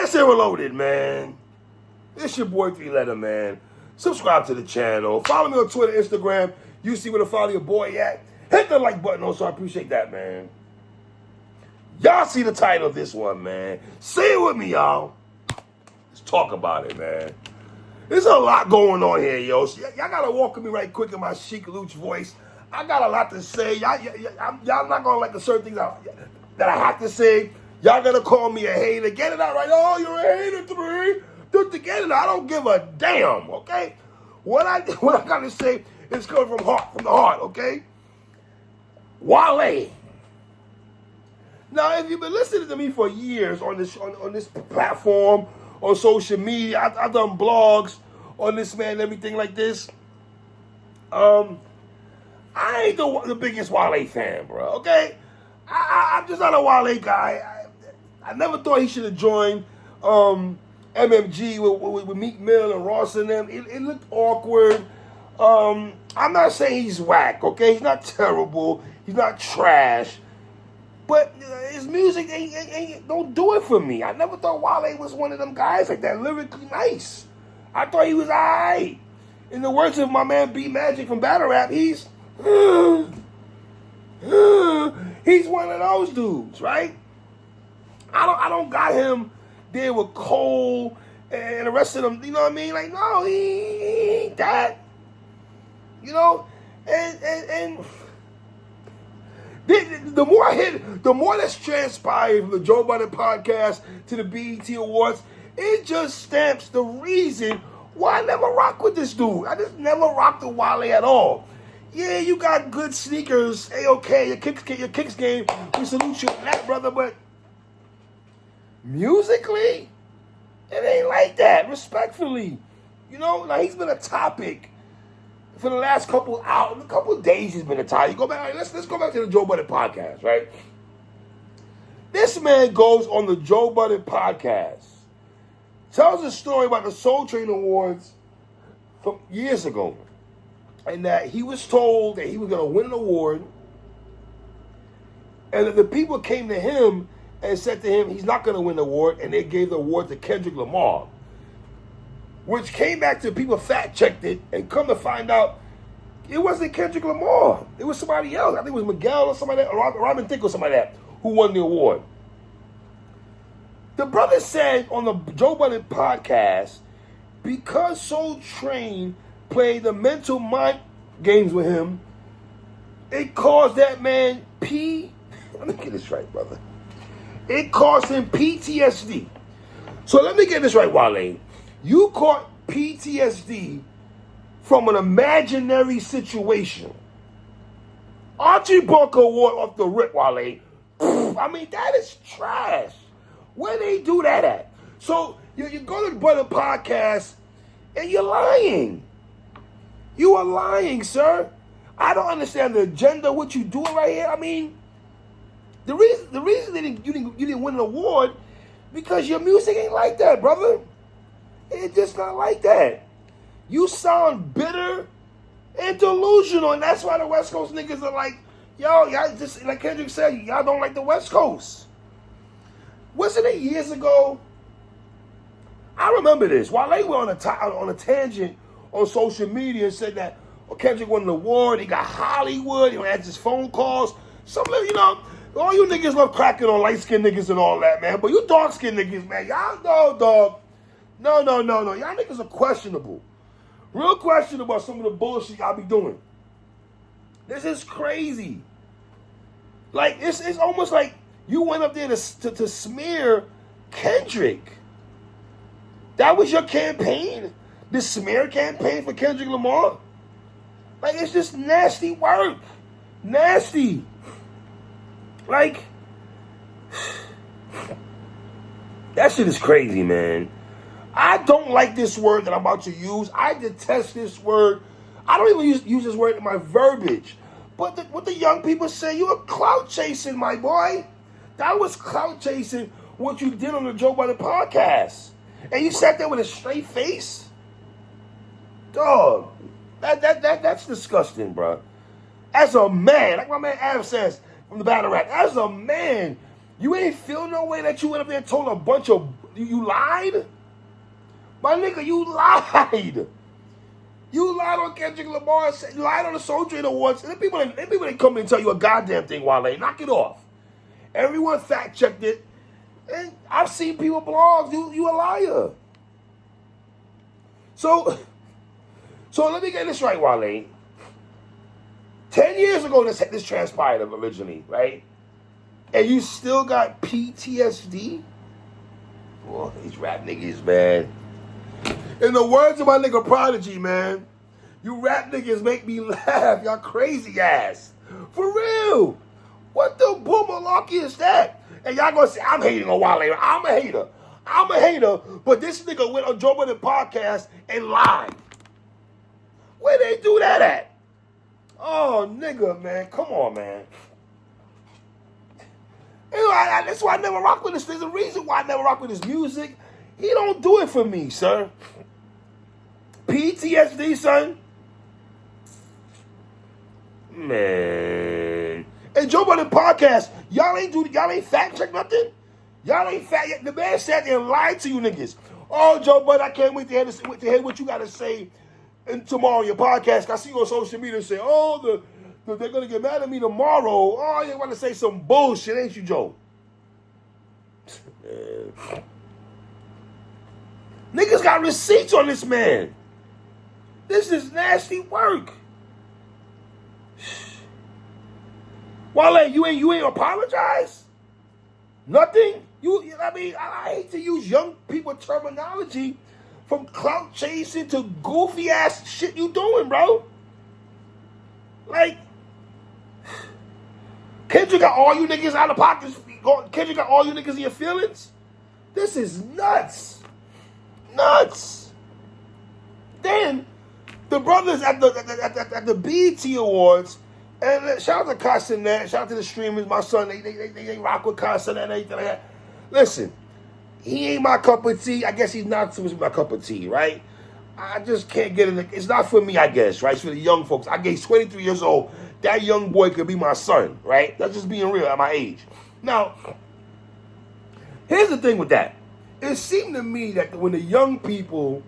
Nice and Reloaded, man. It's your boy 3-Letter, man. Subscribe to the channel. Follow me on Twitter, Instagram. You see where to follow your boy at. Hit the like button also. I appreciate that, man. Y'all see the title of this one, man. Say it with me, y'all. Let's talk about it, man. There's a lot going on here, yo. So y'all gotta walk with me right quick in my chic Luch voice. I got a lot to say. Y'all not gonna like the certain things that I have to say. Y'all gonna call me a hater. Get it out right. Oh, you're a hater to me. Get it out. I don't give a damn, okay? What I gotta say is coming from the heart, okay? Wale. Now, if you've been listening to me for years on this platform, on social media, I've done blogs on this man and everything like this. I ain't the biggest Wale fan, bro, okay? I'm just not a Wale guy. I never thought he should have joined MMG with Meek Mill and Ross and them. It looked awkward. I'm not saying he's whack, okay? He's not terrible. He's not trash. But his music don't do it for me. I never thought Wale was one of them guys like that, lyrically nice. I thought he was alright. In the words of my man B Magic from Battle Rap, he's one of those dudes, right? I don't got him there with Cole and the rest of them. You know what I mean? Like, no, he ain't that. You know, and the more that's transpired from the Joe Budden podcast to the B.E.T. Awards, it just stamps the reason why I never rock with this dude. I just never rocked with Wale at all. Yeah, you got good sneakers, A-OK, your kicks game, we salute you for that, brother, but musically, it ain't like that, respectfully. You know, like he's been a topic for the last couple of days. He's been a topic. You go back, let's go back to the Joe Budden podcast, right? This man goes on the Joe Budden podcast, tells a story about the Soul Train Awards from years ago, and that he was told that he was going to win an award, and that the people came to him and said to him he's not going to win the award, and they gave the award to Kendrick Lamar, which came back to people fact-checked it, and come to find out it wasn't Kendrick Lamar. It was somebody else. I think it was Miguel or somebody, or Robin Thicke or somebody like that, who won the award. The brother said on the Joe Budden podcast, because Soul Train played the mental mind games with him, it caused that man let me get this right, brother. It caused him PTSD. So let me get this right, Wale. You caught PTSD from an imaginary situation. Archie Bunker Award off the rip, Wale. I mean, that is trash. Where they do that at? So you go to the Budden podcast and you're lying. You are lying, sir. I don't understand the agenda, what you doing right here. I mean, the reason that you didn't win an award because your music ain't like that, brother. It's just not like that. You sound bitter and delusional, and that's why the West Coast niggas are like, yo, y'all just, like Kendrick said, y'all don't like the West Coast. Wasn't it years ago? I remember this. While they were on a tangent on social media and said that Kendrick won an award, he got Hollywood, he answered his phone calls. Some, you know, all you niggas love cracking on light-skinned niggas and all that, man. But you dark-skinned niggas, man, y'all know, dog. No. Y'all niggas are questionable. Real questionable about some of the bullshit y'all be doing. This is crazy. Like, it's almost like you went up there to smear Kendrick. That was your campaign? The smear campaign for Kendrick Lamar? Like, it's just nasty work. Nasty. Like, that shit is crazy, man. I don't like this word that I'm about to use. I detest this word. I don't even use this word in my verbiage. But what the young people say, you were clout chasing, my boy. That was clout chasing what you did on the Joe Budden podcast. And you sat there with a straight face? Dog, that's disgusting, bro. As a man, like my man Adam says from the Battle Rap, as a man, you ain't feel no way that you went up there and told a bunch of You lied? My nigga, you lied. You lied on Kendrick Lamar. You lied on the Soul Train Awards. And then people ain't come and tell you a goddamn thing, Wale. Knock it off. Everyone fact checked it. And I've seen people blogs. You a liar. So let me get this right, Wale. 10 years ago, this transpired originally, right? And you still got PTSD? Boy, these rap niggas, man. In the words of my nigga Prodigy, man, you rap niggas make me laugh. Y'all crazy ass. For real. What the boomalaki is that? And y'all gonna say, I'm hating on Wale. I'm a hater. But this nigga went on Joe Budden podcast and lied. Where they do that at? Oh, nigga, man. Come on, man. You know, that's why I never rock with this. There's a reason why I never rock with his music. He don't do it for me, sir. PTSD, son. Man. And Joe Budden podcast, y'all ain't fact check nothing. Y'all ain't fact. The man sat there and lied to you niggas. Oh, Joe Budden, I can't wait to hear what you got to say tomorrow on your podcast. I see you on social media and say, oh, they're going to get mad at me tomorrow. Oh, you want to say some bullshit, ain't you, Joe? Niggas got receipts on this man. This is nasty work. Wale, you ain't apologize? Nothing? I hate to use young people terminology from clout chasing to goofy ass shit you doing, bro. Like, Kendrick got all you niggas out of pockets. Kendrick got all you niggas in your feelings. This is nuts. Nuts. Then the brothers at the B.E.T. Awards, and shout out to Kai Cenat, shout out to the streamers, my son, they rock with Kai Cenat and everything like that. Listen, he ain't my cup of tea. I guess he's not supposed to be my cup of tea, right? I just can't get it. It's not for me, I guess, right? It's for the young folks. He's 23 years old. That young boy could be my son, right? That's just being real at my age. Now, here's the thing with that. It seemed to me that when the young people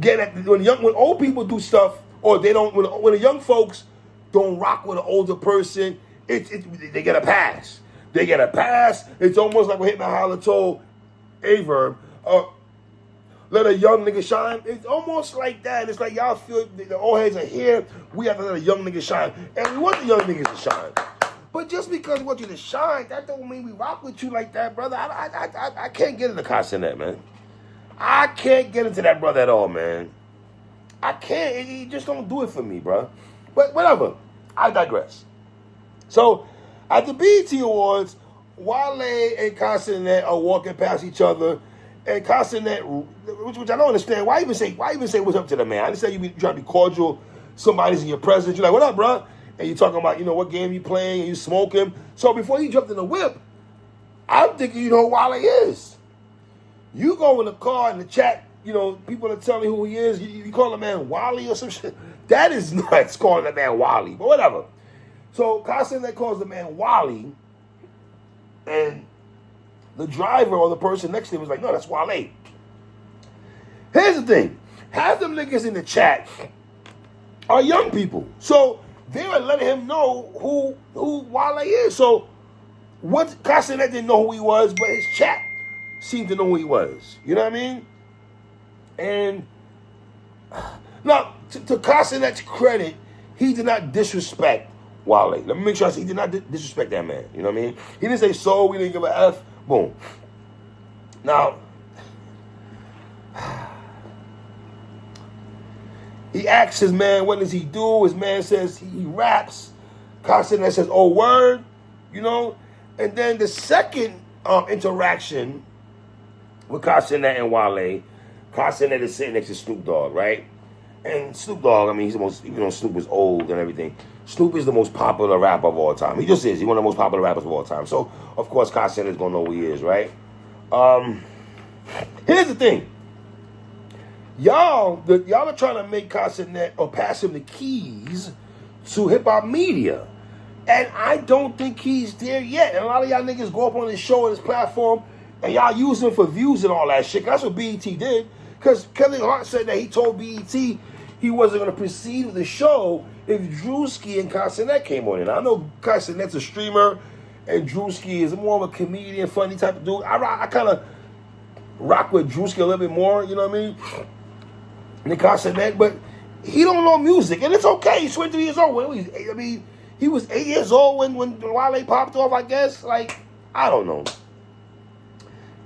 when old people do stuff, or they don't, when the young folks don't rock with an older person, they get a pass. They get a pass. It's almost like what Hitman Holler told Averb, let a young nigga shine. It's almost like that. It's like y'all feel the old heads are here. We have to let a young nigga shine. And we want the young niggas to shine. But just because we want you to shine, that don't mean we rock with you like that, brother. I can't get into Kai Cenat, man. I can't get into that brother at all, man. I can't. He just don't do it for me, bro. But whatever. I digress. So, at the B.E.T. Awards, Wale and Kai Cenat are walking past each other. And Kai Cenat, which I don't understand. Why even say what's up to the man? I understand you trying to be cordial. Somebody's in your presence. You're like, what up, bro? And you're talking about, what game you playing, and you smoking. So before you jumped in the whip, I'm thinking you know who Wale is. You go in the car in the chat, people are telling who he is. You call the man Wally or some shit. That is nuts, calling the man Wally. But whatever. So Kai Cenat calls the man Wally, and the driver or the person next to him was like, no, that's Wale. Here's the thing. Half them niggas in the chat are young people. So they were letting him know who Wale is. So what Kai Cenat didn't know who he was, but his chat seemed to know who he was. You know what I mean? And now, to Kai Cenat's credit, he did not disrespect Wale. Let me make sure I say he did not disrespect that man. You know what I mean? He didn't say so, we didn't give a F. Boom. Now, he asks his man, what does he do? His man says he raps. Kai Cenat says, oh, word. And then the second interaction with Kai Cenat and Wale, Kai Cenat is sitting next to Snoop Dogg, right? And Snoop Dogg, he's the most, even though Snoop is old and everything, Snoop is the most popular rapper of all time. He just is. He's one of the most popular rappers of all time. So, of course, Kai Cenat is going to know who he is, right? Here's the thing. Y'all are trying to make Kai Cenat or pass him the keys to hip-hop media. And I don't think he's there yet. And a lot of y'all niggas go up on this show, on this platform, And y'all use him for views and all that shit. That's what B.E.T. did. Because Kevin Hart said that he told B.E.T. he wasn't going to proceed with the show if Drewski and Kai Cenat came on in. I know Kai Cenat's a streamer, and Drewski is more of a comedian, funny type of dude. I kind of rock with Drewski a little bit more, you know what I mean, than Kai Cenat, but he don't know music, and it's okay. He's 23 years old. He was 8 years old when Wale popped off, I guess. Like, I don't know.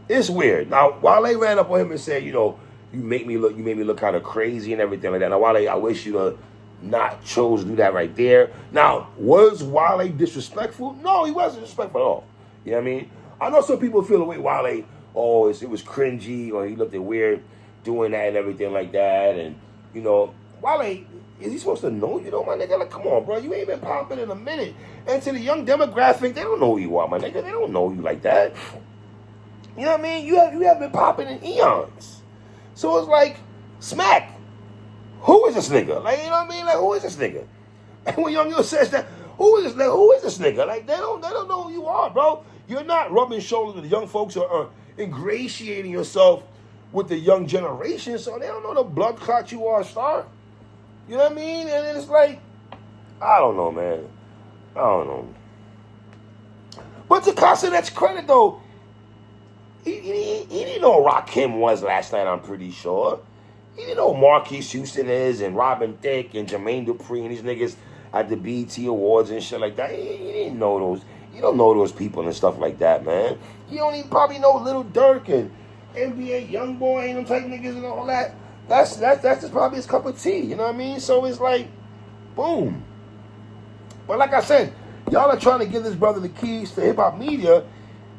It's weird. Now, Wale ran up on him and said, you made me look kind of crazy and everything like that. Now, Wale, I wish you'd have not chose to do that right there. Now, was Wale disrespectful? No, he wasn't disrespectful at all. You know what I mean? I know some people feel the way Wale, it was cringy, or he looked weird doing that and everything like that. And, Wale, is he supposed to know you, my nigga? Like, come on, bro. You ain't been popping in a minute. And to the young demographic, they don't know who you are, my nigga. They don't know you like that. You know what I mean? You have been popping in eons. So it's like, smack. Who is this nigga? Like, you know what I mean? Like, who is this nigga? And when Young Yo says that, who is this nigga? Who is this nigga? Like, they don't know who you are, bro. You're not rubbing shoulders with the young folks or ingratiating yourself with the young generation, so they don't know the blood clot you are, star. You know what I mean? And it's like, I don't know, man. I don't know. But to Kai Cenat's credit, though, he didn't know who Rakim was last night, I'm pretty sure. He didn't know who Marquise Houston is and Robin Thicke and Jermaine Dupri and these niggas at the B.E.T. Awards and shit like that. He didn't know those. You don't know those people and stuff like that, man. He don't even probably know Lil Durk and NBA Youngboy and them type niggas and all that. That's just probably his cup of tea, you know what I mean? So it's like, boom. But like I said, y'all are trying to give this brother the keys to hip-hop media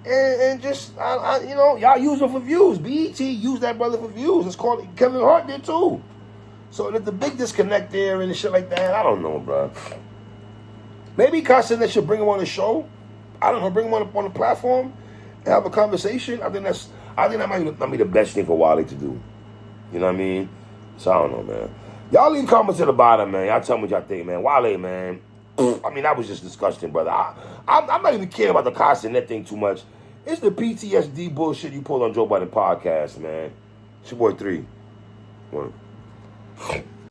and just, y'all use him for views. B.E.T. used that brother for views. It's called, Kevin Hart did too. So there's the big disconnect there and shit like that. I don't know, bro. Maybe Kai Cenat should bring him on the show. I don't know, bring him on the platform and have a conversation. I think that might be the best thing for Wale to do. You know what I mean? So I don't know, man. Y'all leave comments at the bottom, man. Y'all tell me what y'all think, man. Wale, man. That was just disgusting, brother. I'm not even kidding about the Kai Cenat thing too much. It's the PTSD bullshit you pulled on Joe Budden podcast, man. It's your boy 3. 1.